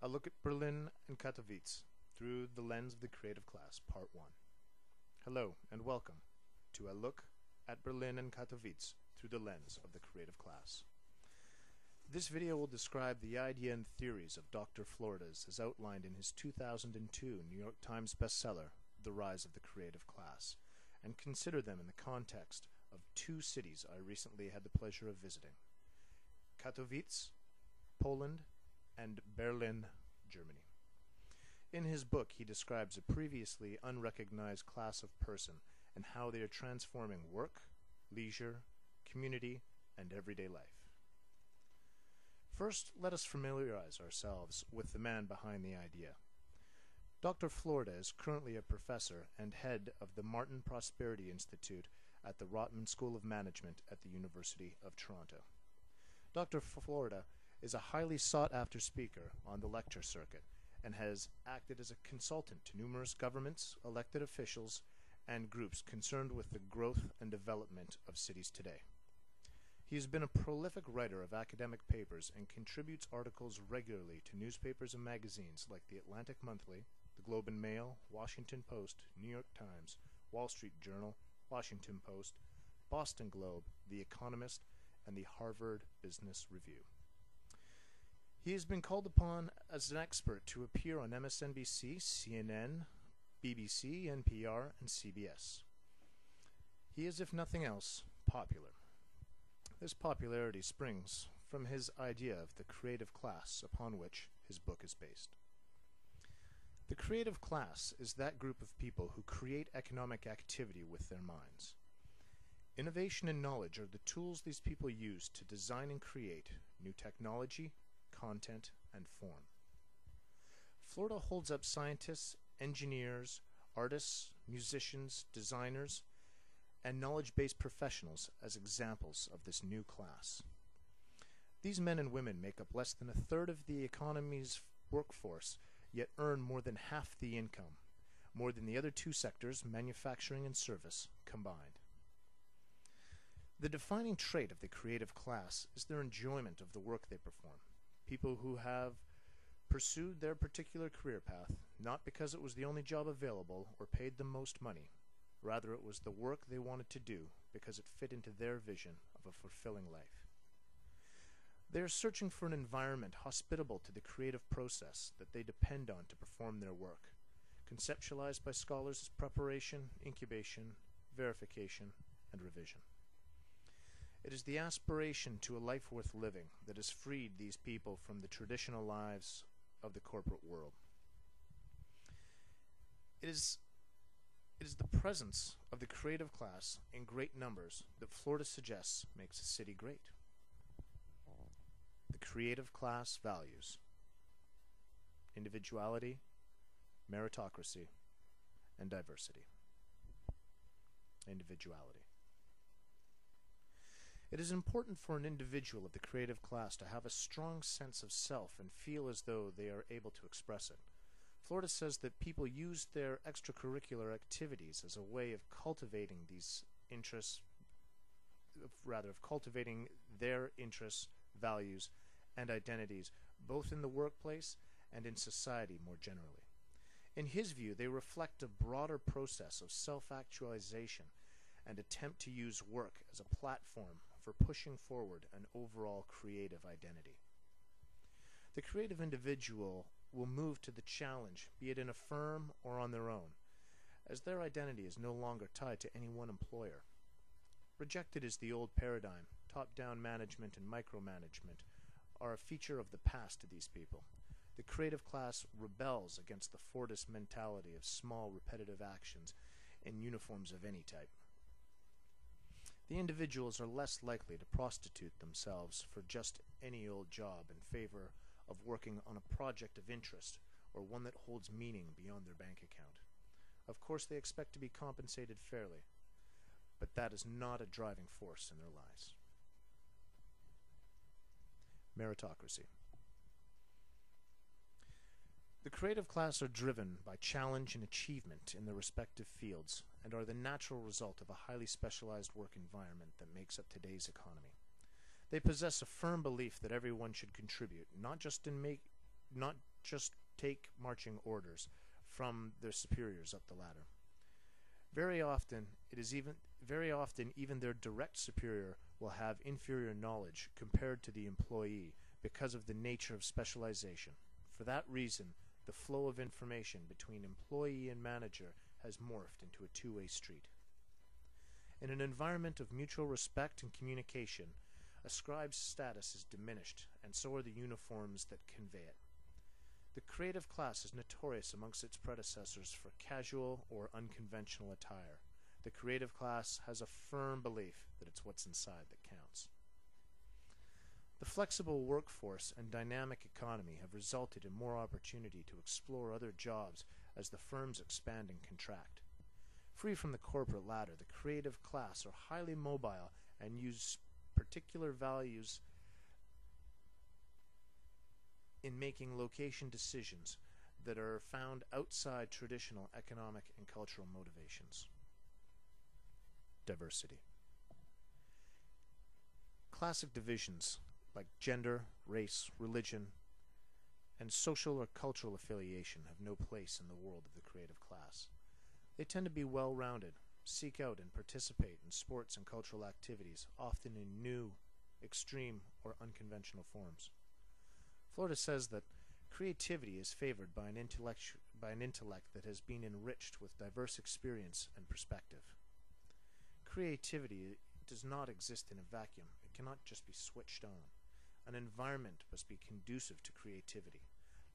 A look at Berlin and Katowice through the lens of the creative class, Part 1. Hello and welcome to A Look at Berlin and Katowice through the lens of the creative class. This video will describe the idea and theories of Dr. Florida's as outlined in his 2002 New York Times bestseller, The Rise of the Creative Class, and consider them in the context of two cities I recently had the pleasure of visiting: Katowice, Poland, and Berlin, Germany. In his book, he describes a previously unrecognized class of person and how they are transforming work, leisure, community, and everyday life. First, let us familiarize ourselves with the man behind the idea. Dr. Florida is currently a professor and head of the Martin Prosperity Institute at the Rotman School of Management at the University of Toronto. Dr. Florida is a highly sought-after speaker on the lecture circuit and has acted as a consultant to numerous governments, elected officials, and groups concerned with the growth and development of cities today. He has been a prolific writer of academic papers and contributes articles regularly to newspapers and magazines like the Atlantic Monthly, the Globe and Mail, Washington Post, New York Times, Wall Street Journal, Washington Post, Boston Globe, The Economist, and the Harvard Business Review. He has been called upon as an expert to appear on MSNBC, CNN, BBC, NPR, and CBS. He is, if nothing else, popular. This popularity springs from his idea of the creative class upon which his book is based. The creative class is that group of people who create economic activity with their minds. Innovation and knowledge are the tools these people use to design and create new technology, content, and form. Florida holds up scientists, engineers, artists, musicians, designers, and knowledge-based professionals as examples of this new class. These men and women make up less than a third of the economy's workforce, yet earn more than half the income, more than the other two sectors, manufacturing and service, combined. The defining trait of the creative class is their enjoyment of the work they perform. People who have pursued their particular career path, not because it was the only job available or paid them most money. Rather, it was the work they wanted to do because it fit into their vision of a fulfilling life. They are searching for an environment hospitable to the creative process that they depend on to perform their work, conceptualized by scholars as preparation, incubation, verification, and revision. It is the aspiration to a life worth living that has freed these people from the traditional lives of the corporate world. It is the presence of the creative class in great numbers that Florida suggests makes a city great. The creative class values individuality, meritocracy, and diversity. Individuality. It is important for an individual of the creative class to have a strong sense of self and feel as though they are able to express it. Florida says that people use their extracurricular activities as a way of cultivating these interests, of cultivating their interests, values, and identities, both in the workplace and in society more generally. In his view, they reflect a broader process of self-actualization and attempt to use work as a platform for pushing forward an overall creative identity. The creative individual will move to the challenge, be it in a firm or on their own, as their identity is no longer tied to any one employer. Rejected is the old paradigm. Top-down management and micromanagement are a feature of the past to these people. The creative class rebels against the Fordist mentality of small, repetitive actions in uniforms of any type. The individuals are less likely to prostitute themselves for just any old job in favor of working on a project of interest or one that holds meaning beyond their bank account. Of course, they expect to be compensated fairly, but that is not a driving force in their lives. Meritocracy. The creative class are driven by challenge and achievement in their respective fields and are the natural result of a highly specialized work environment that makes up today's economy. They possess a firm belief that everyone should contribute, not just take marching orders from their superiors up the ladder. Very often even their direct superior will have inferior knowledge compared to the employee because of the nature of specialization. For that reason, the flow of information between employee and manager has morphed into a two-way street. In an environment of mutual respect and communication, a scribe's status is diminished, and so are the uniforms that convey it. The creative class is notorious amongst its predecessors for casual or unconventional attire. The creative class has a firm belief that it's what's inside that counts. The flexible workforce and dynamic economy have resulted in more opportunity to explore other jobs as the firms expand and contract. Free from the corporate ladder, the creative class are highly mobile and use particular values in making location decisions that are found outside traditional economic and cultural motivations. Diversity. Classic divisions like gender, race, religion, and social or cultural affiliation have no place in the world of the creative class. They tend to be well-rounded, seek out and participate in sports and cultural activities, often in new, extreme, or unconventional forms. Florida says that creativity is favored by an intellect that has been enriched with diverse experience and perspective. Creativity does not exist in a vacuum. It cannot just be switched on. An environment must be conducive to creativity.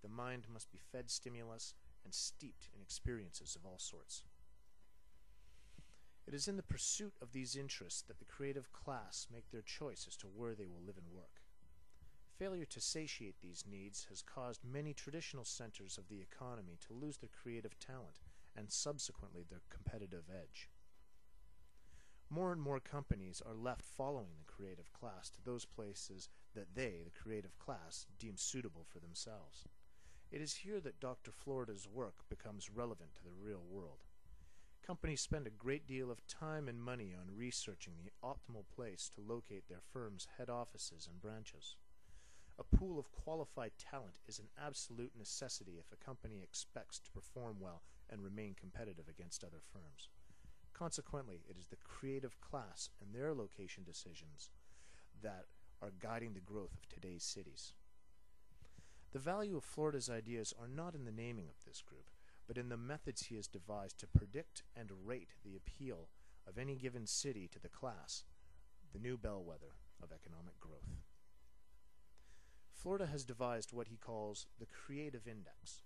The mind must be fed stimulus and steeped in experiences of all sorts. It is in the pursuit of these interests that the creative class make their choice as to where they will live and work. Failure to satiate these needs has caused many traditional centers of the economy to lose their creative talent and subsequently their competitive edge. More and more companies are left following the creative class to those places that they, the creative class, deem suitable for themselves. It is here that Dr. Florida's work becomes relevant to the real world. Companies spend a great deal of time and money on researching the optimal place to locate their firm's head offices and branches. A pool of qualified talent is an absolute necessity if a company expects to perform well and remain competitive against other firms. Consequently, it is the creative class and their location decisions that are guiding the growth of today's cities. The value of Florida's ideas are not in the naming of this group, but in the methods he has devised to predict and rate the appeal of any given city to the class, the new bellwether of economic growth. Florida has devised what he calls the Creative Index,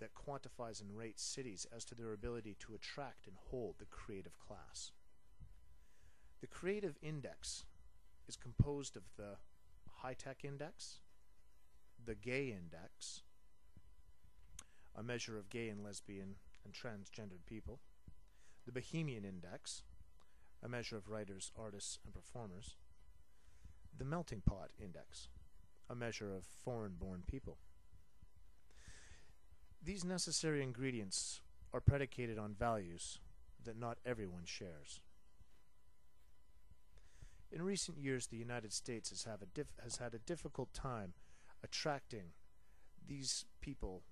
that quantifies and rates cities as to their ability to attract and hold the creative class. The Creative Index is composed of the High-Tech Index, the Gay Index, a measure of gay and lesbian and transgendered people, the Bohemian Index, a measure of writers, artists, and performers, the Melting Pot Index, a measure of foreign-born people. These necessary ingredients are predicated on values that not everyone shares. In recent years, the United States has had a difficult time attracting these people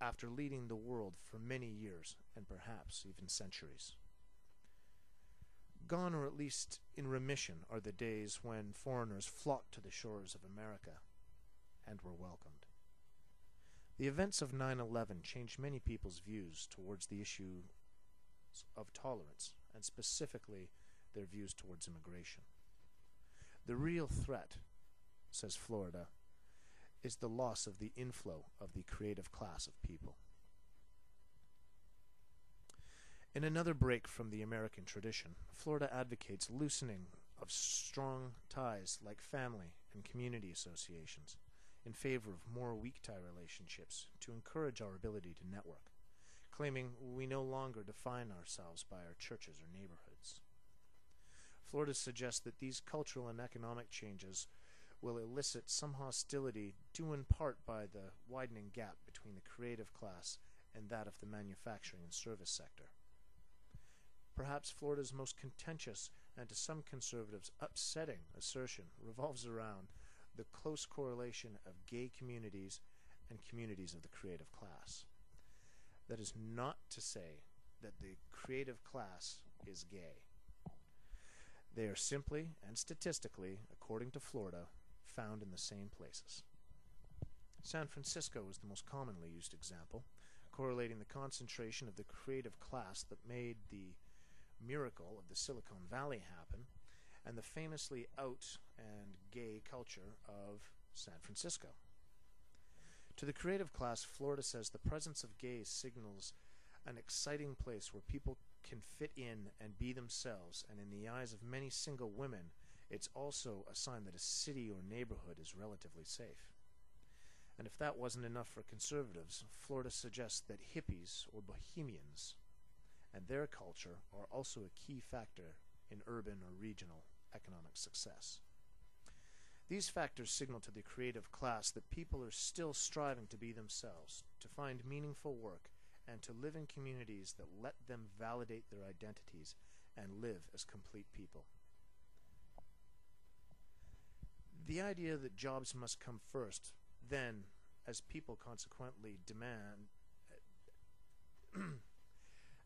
after leading the world for many years and perhaps even centuries. Gone, or at least in remission, are the days when foreigners flocked to the shores of America and were welcomed. The events of 9/11 changed many people's views towards the issue of tolerance, and specifically their views towards immigration. The real threat, says Florida, is the loss of the inflow of the creative class of people. In another break from the American tradition, Florida advocates loosening of strong ties like family and community associations in favor of more weak-tie relationships to encourage our ability to network, claiming we no longer define ourselves by our churches or neighborhoods. Florida suggests that these cultural and economic changes will elicit some hostility due in part by the widening gap between the creative class and that of the manufacturing and service sector. Perhaps Florida's most contentious and to some conservatives upsetting assertion revolves around the close correlation of gay communities and communities of the creative class. That is not to say that the creative class is gay. They are simply and statistically, according to Florida, found in the same places. San Francisco is the most commonly used example, correlating the concentration of the creative class that made the miracle of the Silicon Valley happen and the famously out and gay culture of San Francisco. To the creative class, Florida says the presence of gays signals an exciting place where people can fit in and be themselves, and in the eyes of many single women, it's also a sign that a city or neighborhood is relatively safe. And if that wasn't enough for conservatives, Florida suggests that hippies or bohemians and their culture are also a key factor in urban or regional economic success. These factors signal to the creative class that people are still striving to be themselves, to find meaningful work, and to live in communities that let them validate their identities and live as complete people. The idea that jobs must come first, then, as people consequently demand,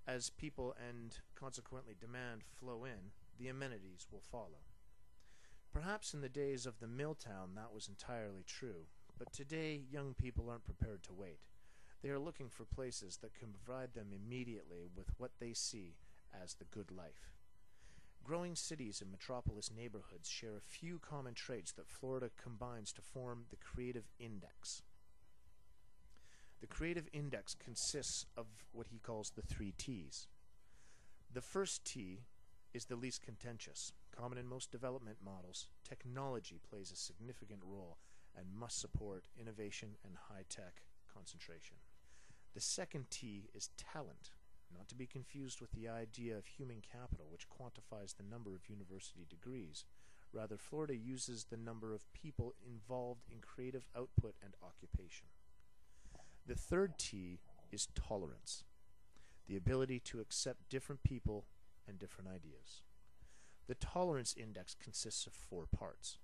as people and consequently demand flow in, the amenities will follow. Perhaps in the days of the mill town that was entirely true, but today young people aren't prepared to wait. They are looking for places that can provide them immediately with what they see as the good life. Growing cities and metropolis neighborhoods share a few common traits that Florida combines to form the creative index. The creative index consists of what he calls the 3 T's. The first T is the least contentious. Common in most development models, technology plays a significant role and must support innovation and high-tech concentration. The second T is talent, not to be confused with the idea of human capital, which quantifies the number of university degrees. Rather, Florida uses the number of people involved in creative output and occupation. The third T is tolerance, the ability to accept different people and different ideas. The tolerance index consists of 4 parts: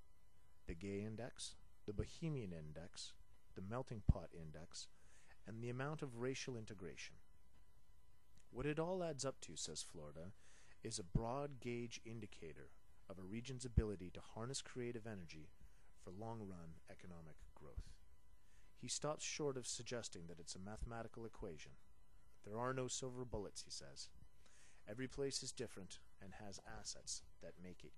the gay index, the bohemian index, the melting pot index, and the amount of racial integration. What it all adds up to, says Florida, is a broad gauge indicator of a region's ability to harness creative energy for long-run economic growth. He stops short of suggesting that it's a mathematical equation. There are no silver bullets, he says. Every place is different and has assets that make it